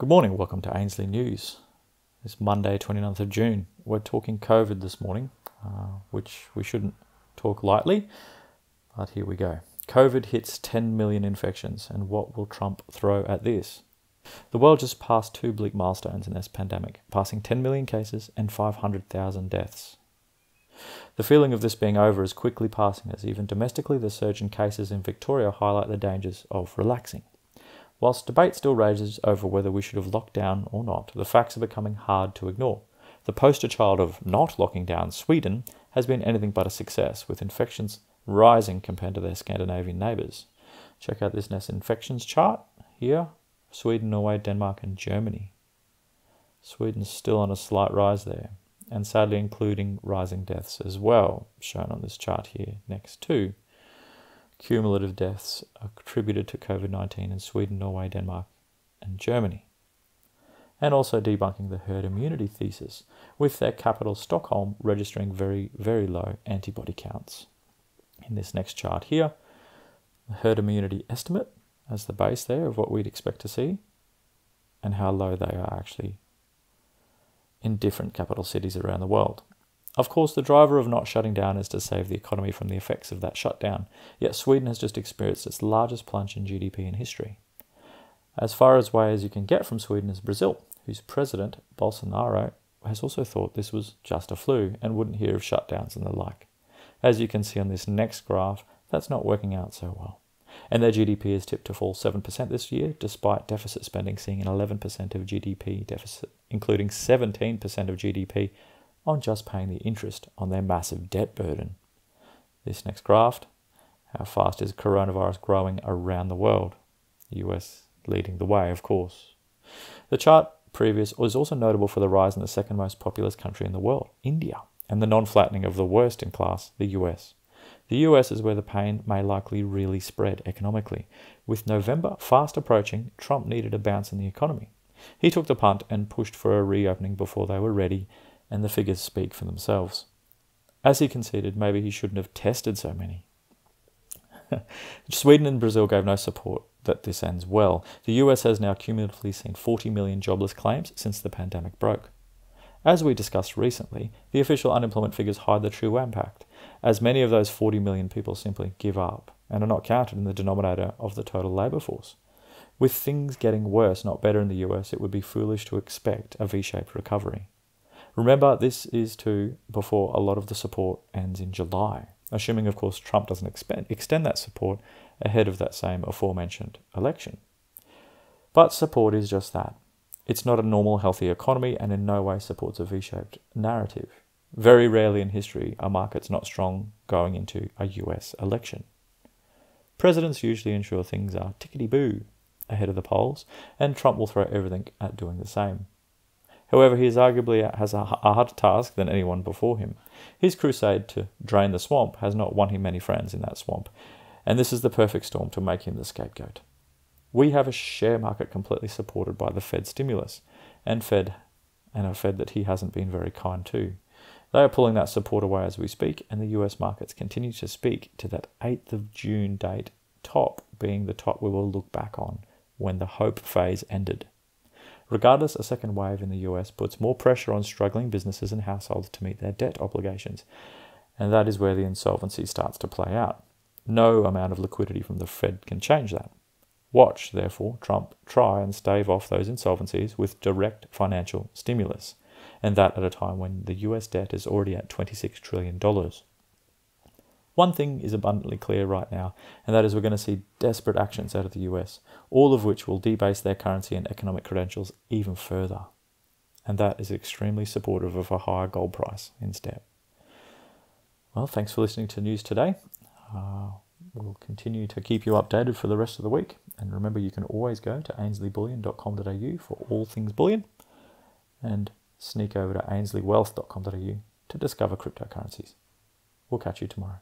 Good morning, welcome to Ainsley News. It's Monday, 29th of June. We're talking COVID this morning, which we shouldn't talk lightly, but here we go. COVID hits 10 million infections, and what will Trump throw at this? The world just passed two bleak milestones in this pandemic, passing 10 million cases and 500,000 deaths. The feeling of this being over is quickly passing, as even domestically the surge in cases in Victoria highlight the dangers of relaxing. Whilst debate still rages over whether we should have locked down or not, the facts are becoming hard to ignore. The poster child of not locking down, Sweden, has been anything but a success, with infections rising compared to their Scandinavian neighbours. Check out this next infections chart here. Sweden, Norway, Denmark and Germany. Sweden's still on a slight rise there, and sadly including rising deaths as well, shown on this chart here next to. Cumulative deaths attributed to COVID-19 in Sweden, Norway, Denmark and Germany. And also debunking the herd immunity thesis, with their capital Stockholm registering very, very low antibody counts. In this next chart here, the herd immunity estimate as the base there of what we'd expect to see, and how low they are actually in different capital cities around the world. Of course, the driver of not shutting down is to save the economy from the effects of that shutdown, yet Sweden has just experienced its largest plunge in GDP in history. As far away as you can get from Sweden is Brazil, whose president, Bolsonaro, has also thought this was just a flu and wouldn't hear of shutdowns and the like. As you can see on this next graph, that's not working out so well. And their GDP is tipped to fall 7% this year, despite deficit spending seeing an 11% of GDP deficit, including 17% of GDP on just paying the interest on their massive debt burden. This next graph, how fast is coronavirus growing around the world? The US leading the way, of course. The chart previous was also notable for the rise in the second most populous country in the world, India, and the non-flattening of the worst in class, the US. The US is where the pain may likely really spread economically. With November fast approaching, Trump needed a bounce in the economy. He took the punt and pushed for a reopening before they were ready, and the figures speak for themselves. As he conceded, maybe he shouldn't have tested so many. Sweden and Brazil gave no support that this ends well. The US has now cumulatively seen 40 million jobless claims since the pandemic broke. As we discussed recently, the official unemployment figures hide the true impact, as many of those 40 million people simply give up and are not counted in the denominator of the total labour force. With things getting worse, not better in the US, it would be foolish to expect a V-shaped recovery. Remember, this is before a lot of the support ends in July, assuming, of course, Trump doesn't extend that support ahead of that same aforementioned election. But support is just that. It's not a normal, healthy economy and in no way supports a V-shaped narrative. Very rarely in history are markets not strong going into a US election. Presidents usually ensure things are tickety-boo ahead of the polls, and Trump will throw everything at doing the same. However, he arguably has a harder task than anyone before him. His crusade to drain the swamp has not won him many friends in that swamp, and this is the perfect storm to make him the scapegoat. We have a share market completely supported by the Fed stimulus, and a Fed that he hasn't been very kind to. They are pulling that support away as we speak, and the US markets continue to speak to that 8th of June date top being the top we will look back on when the hope phase ended. Regardless, a second wave in the US puts more pressure on struggling businesses and households to meet their debt obligations, and that is where the insolvency starts to play out. No amount of liquidity from the Fed can change that. Watch, therefore, Trump try and stave off those insolvencies with direct financial stimulus, and that at a time when the US debt is already at $26 trillion. One thing is abundantly clear right now, and that is we're going to see desperate actions out of the US, all of which will debase their currency and economic credentials even further. And that is extremely supportive of a higher gold price instead. Well, thanks for listening to news today. We'll continue to keep you updated for the rest of the week. And remember, you can always go to ainsleyBullion.com.au for all things bullion, and sneak over to ainsleywealth.com.au to discover cryptocurrencies. We'll catch you tomorrow.